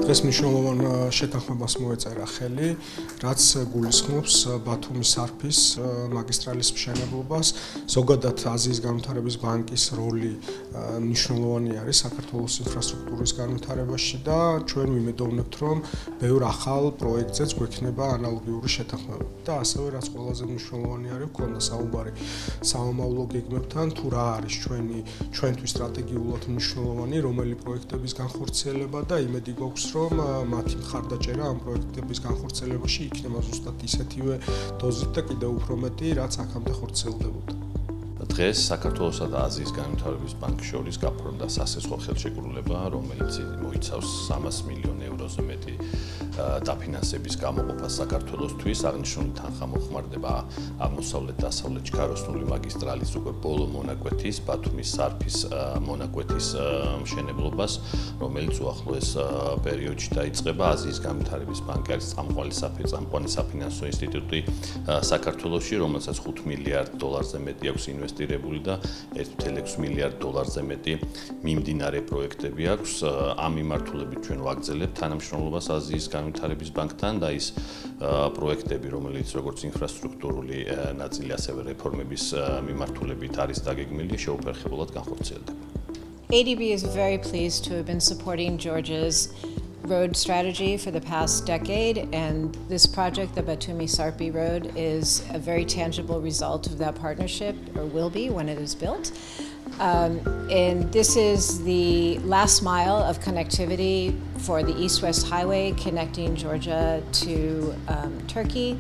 დღეს მნიშვნელოვან შეთანხმებას მოეწერა ხელი, რაც გულისხმობს ბათუმის არფის მაგისტრალის მშენებლობას. ზოგადად აზიის განვითარების ბანკის როლი მნიშვნელოვანი არის საქართველოს ინფრასტრუქტურის განვითარებაში და ჩვენ ვიმედოვნებთ, რომ ბევრ ახალ პროექტზეც გვექნება ანალოგიური შეთანხმება. და ასევე რაც ყველაზე მნიშვნელოვანი არის, გვქონდა საუბარი სამომავლო გეგმებთან, თუ რა არის ჩვენთვის სტრატეგიულად მნიშვნელოვანი, რომელი პროექტების განხორციელება და იმედი გვაქვს, რომ მათი მხარდაჭერა ამ პროექტების განხორციელებაში იქნება ზუსტად ისეთივე დოზით და კიდევ უფრო მეტი, რაც აქამდე ხორციელდებოდა. დღეს საქართველოსა და აზიის განვითარების ბანკის შორის გაფორმდა სასესხო ხელშეკრულება, რომელიც მოიცავს 300 მილიონ ევროზე მეტი დაფინანსების გამოყოფას საქართველოსთვის. აღნიშნული თანხა მოხმარდება აღმოსავლეთ-დასავლეთ ჩქაროსნული მაგისტრალის უკვე ბოლო მონაკვეთის, ბათუმის არფის მონაკვეთის მშენებლობას, რომელიც უახლოეს პერიოდში დაიწყება. აზიის განვითარების ბანკი არის წამყვანი საფინანსო ინსტიტუტი საქართველოში, რომელსაც $5 მილიარდ მეტი აქვს ინვესტირებული და $1.6 მილიარდ მეტი მიმდინარე პროექტები აქვს. ამ მიმართულებით ჩვენ ვაგრძელებთ თანამშრომლობას აზიის განვითარების ბანკთან და ის პროექტები, რომელიც როგორც ინფრასტრუქტურული ნაწილი, ასევე რეფორმების მიმართულებით არის დაგეგმილი, შეუფერხებლად განხორციელდება. ADB is very pleased to have been supporting Georgia's road strategy for the past decade, and this project, the Batumi-Sarpi Road, is a very tangible result of that partnership, or will be when it is built. And this is the last mile of connectivity for the East-West Highway connecting Georgia to Turkey,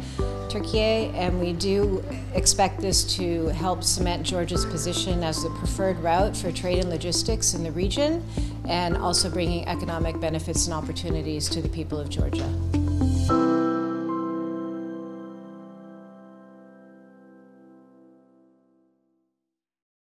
and we do expect this to help cement Georgia's position as the preferred route for trade and logistics in the region, and also bringing economic benefits and opportunities to the people of Georgia.